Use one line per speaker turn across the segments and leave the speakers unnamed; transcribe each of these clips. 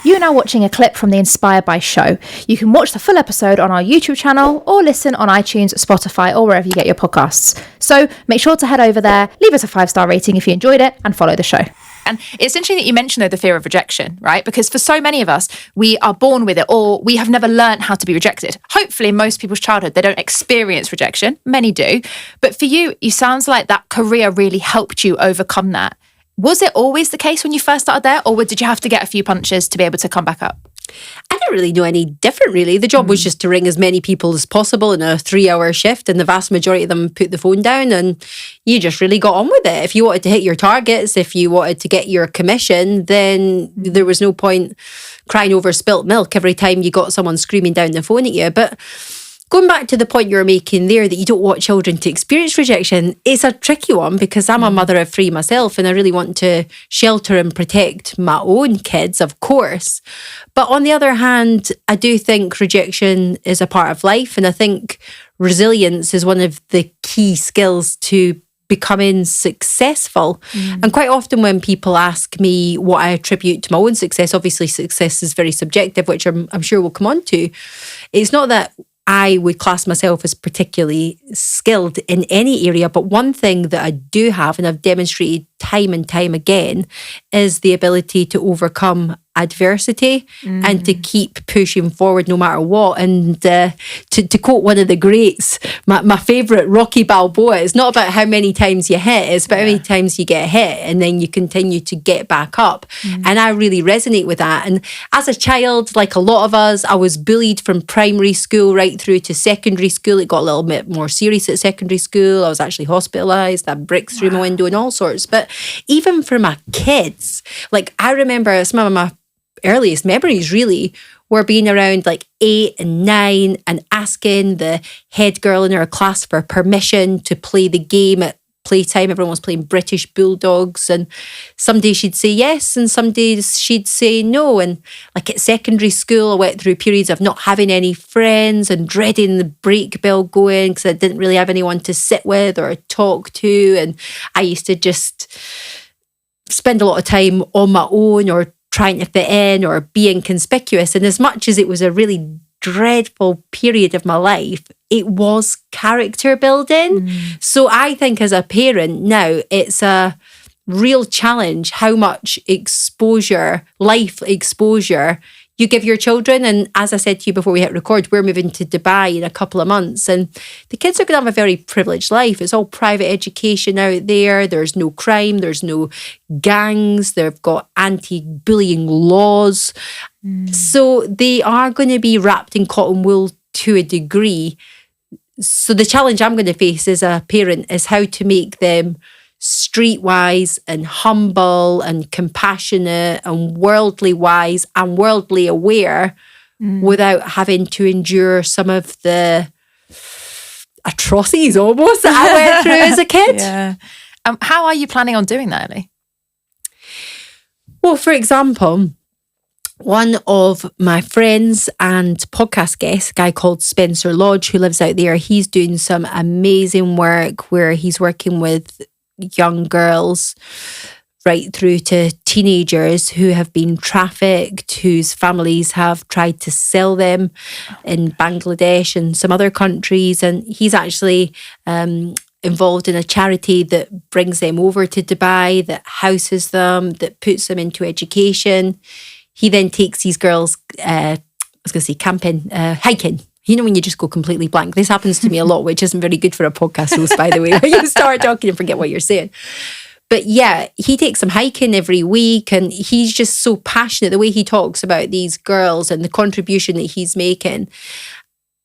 You are now watching a clip from the Inspired by show. You can watch the full episode on our YouTube channel or listen on iTunes, Spotify, or wherever you get your podcasts. So make sure to head over there, leave us a 5-star rating if you enjoyed it, and follow the show.
And it's interesting that you mentioned, though, the fear of rejection, right? Because for so many of us, we are born with it, or we have never learned how to be rejected. Hopefully, in most people's childhood, they don't experience rejection. Many do. But for you, it sounds like that career really helped you overcome that. Was it always the case when you first started there, or did you have to get a few punches to be able to come back up?
I didn't really know any different, really. The job was just to ring as many people as possible in a 3-hour shift, and the vast majority of them put the phone down, and you just really got on with it. If you wanted to hit your targets, if you wanted to get your commission, then there was no point crying over spilt milk every time you got someone screaming down the phone at you. But going back to the point you were making there, that you don't want children to experience rejection, it's a tricky one because I'm a mother of 3 myself, and I really want to shelter and protect my own kids, of course. But on the other hand, I do think rejection is a part of life, and I think resilience is one of the key skills to becoming successful. And quite often when people ask me what I attribute to my own success, obviously success is very subjective, which I'm sure we'll come on to. It's not that I would class myself as particularly skilled in any area, but one thing that I do have, and I've demonstrated time and time again, is the ability to overcome adversity and to keep pushing forward no matter what. And to quote one of the greats, my favourite, Rocky Balboa, it's not about how many times you hit, it's about how many times you get hit and then you continue to get back up. And I really resonate with that. And as a child, like a lot of us, I was bullied from primary school right through to secondary school. It got a little bit more serious at secondary school. I was actually hospitalised, I had bricks through my window and all sorts. But even for my kids, like I remember some of my earliest memories really were being around like 8 and 9 and asking the head girl in our class for permission to play the game at playtime. Everyone was playing British Bulldogs, and some days she'd say yes and some days she'd say no. And like at secondary school, I went through periods of not having any friends and dreading the break bell going because I didn't really have anyone to sit with or talk to. And I used to just spend a lot of time on my own or trying to fit in or being conspicuous. And as much as it was a really dreadful period of my life, it was character building. So I think as a parent now, it's a real challenge how much exposure, life exposure, you give your children. And as I said to you before we hit record, we're moving to Dubai in a couple of months, and the kids are going to have a very privileged life. It's all private education out there. There's no crime. There's no gangs. They've got anti-bullying laws. So they are going to be wrapped in cotton wool to a degree. So the challenge I'm going to face as a parent is how to make them streetwise and humble and compassionate and worldly wise and worldly aware without having to endure some of the atrocities almost that I went through as a kid.
Yeah. How are you planning on doing that, Ellie?
Well, for example, one of my friends and podcast guests, a guy called Spencer Lodge, who lives out there, he's doing some amazing work where he's working with young girls right through to teenagers who have been trafficked, whose families have tried to sell them in Bangladesh and some other countries. And he's actually involved in a charity that brings them over to Dubai, that houses them, that puts them into education. He then takes these girls, camping, hiking. You know when you just go completely blank? This happens to me a lot, which isn't very good for a podcast host, by the way, when you start talking and forget what you're saying. But yeah, he takes them hiking every week, and he's just so passionate, the way he talks about these girls and the contribution that he's making.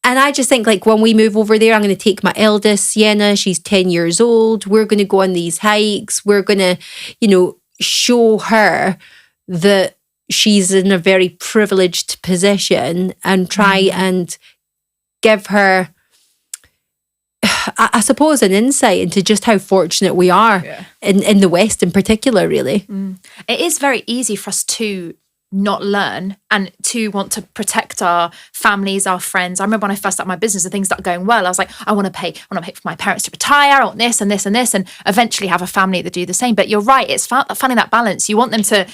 And I just think, like, when we move over there, I'm going to take my eldest, Sienna, she's 10 years old. We're going to go on these hikes. We're going to, show her that she's in a very privileged position and try and give her, I suppose, an insight into just how fortunate we are in the West in particular, really.
It is very easy for us to not learn and to want to protect our families, our friends. I remember when I first started my business and things started going well, I was like, I want to pay for my parents to retire, I want this and this and this, and eventually have a family that do the same. But you're right, it's finding that balance. You want them to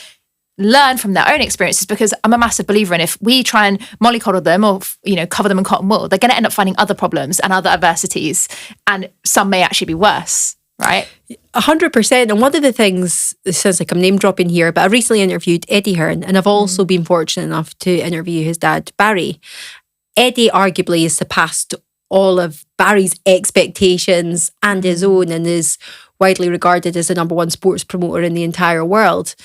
learn from their own experiences, because I'm a massive believer in, if we try and mollycoddle them or, cover them in cotton wool, they're going to end up finding other problems and other adversities, and some may actually be worse, right?
100%. And one of the things, it sounds like I'm name dropping here, but I recently interviewed Eddie Hearn, and I've also been fortunate enough to interview his dad, Barry. Eddie arguably has surpassed all of Barry's expectations and his own, and is widely regarded as the number one sports promoter in the entire world.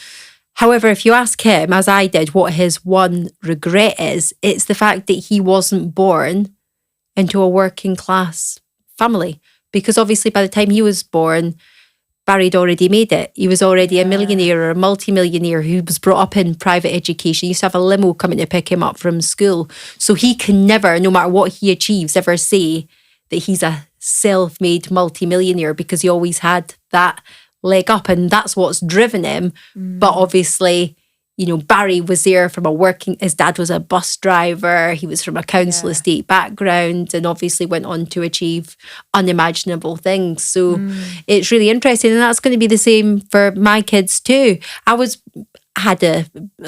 However, if you ask him, as I did, what his one regret is, it's the fact that he wasn't born into a working class family. Because obviously by the time he was born, Barry'd already made it. He was already a millionaire or a multimillionaire who was brought up in private education. He used to have a limo coming to pick him up from school. So he can never, no matter what he achieves, ever say that he's a self-made multimillionaire, because he always had that leg up, and that's what's driven him. But obviously, Barry was there from his dad was a bus driver, he was from a council estate background, and obviously went on to achieve unimaginable things. So it's really interesting, and that's going to be the same for my kids too. I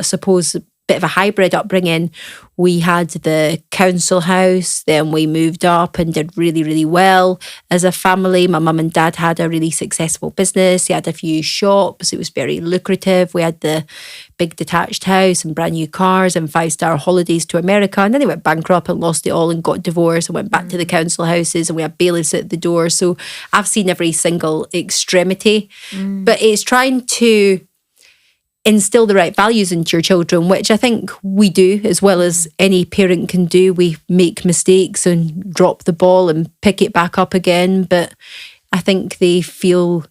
suppose, a bit of a hybrid upbringing. We had the council house, then we moved up and did really, really well as a family. My mum and dad had a really successful business. They had a few shops. It was very lucrative. We had the big detached house and brand new cars and 5-star holidays to America. And then they went bankrupt and lost it all and got divorced and went back to the council houses, and we had bailiffs at the door. So I've seen every single extremity. But it's trying to instill the right values into your children, which I think we do as well as any parent can do. We make mistakes and drop the ball and pick it back up again. But I think they feel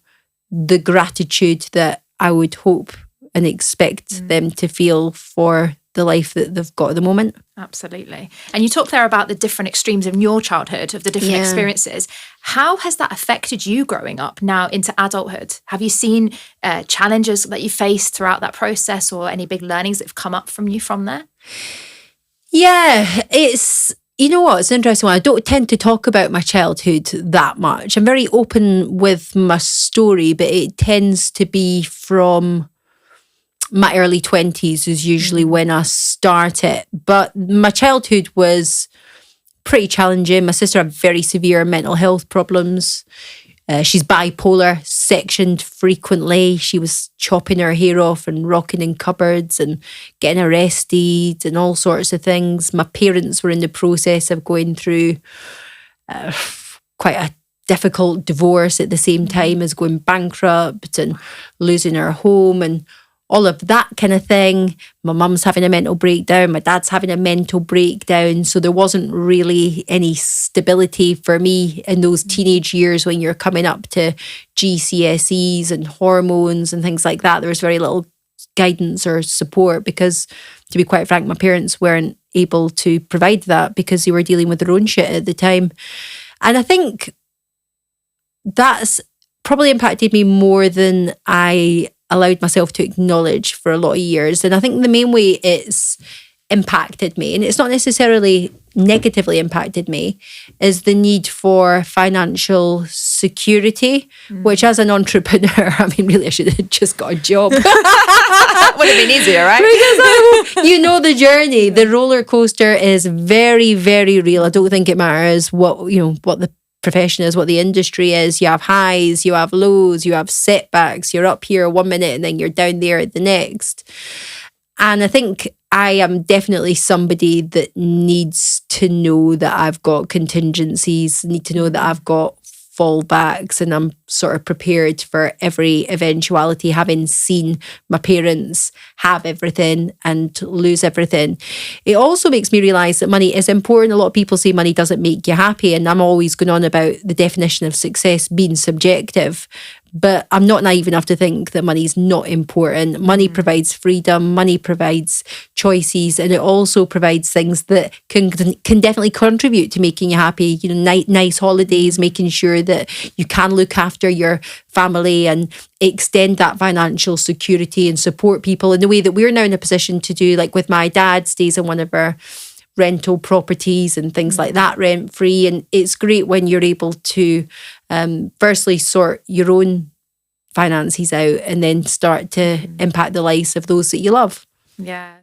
the gratitude that I would hope and expect them to feel for the life that they've got at the moment.
Absolutely. And you talked there about the different extremes in your childhood, of the different experiences. How has that affected you growing up now into adulthood? Have you seen challenges that you faced throughout that process, or any big learnings that have come up from you from there?
Yeah, it's an interesting one. I don't tend to talk about my childhood that much. I'm very open with my story, but it tends to be from my early 20s is usually when I start it. But my childhood was pretty challenging. My sister had very severe mental health problems. She's bipolar, sectioned frequently. She was chopping her hair off and rocking in cupboards and getting arrested and all sorts of things. My parents were in the process of going through quite a difficult divorce at the same time as going bankrupt and losing her home and all of that kind of thing. My mum's having a mental breakdown. My dad's having a mental breakdown. So there wasn't really any stability for me in those teenage years when you're coming up to GCSEs and hormones and things like that. There was very little guidance or support because, to be quite frank, my parents weren't able to provide that because they were dealing with their own shit at the time. And I think that's probably impacted me more than I allowed myself to acknowledge for a lot of years. And I think the main way it's impacted me, and it's not necessarily negatively impacted me, is the need for financial security, which as an entrepreneur, I mean, really I should have just got a job.
Would have been easier, right?
Because the journey, the roller coaster is very, very real. I don't think it matters what the profession is, what the industry is. You have highs, you have lows, you have setbacks. You're up here 1 minute and then you're down there at the next. And I think I am definitely somebody that needs to know that I've got contingencies, need to know that I've got fallbacks, and I'm sort of prepared for every eventuality, having seen my parents have everything and lose everything. It also makes me realise that money is important. A lot of people say money doesn't make you happy, and I'm always going on about the definition of success being subjective. But I'm not naive enough to think that money's not important. Money provides freedom, money provides choices, and it also provides things that can definitely contribute to making you happy. Nice holidays, making sure that you can look after your family and extend that financial security and support people in the way that we're now in a position to do. Like with my dad, stays in one of our rental properties and things like that, rent free. And it's great when you're able to firstly sort your own finances out and then start to impact the lives of those that you love.
Yeah.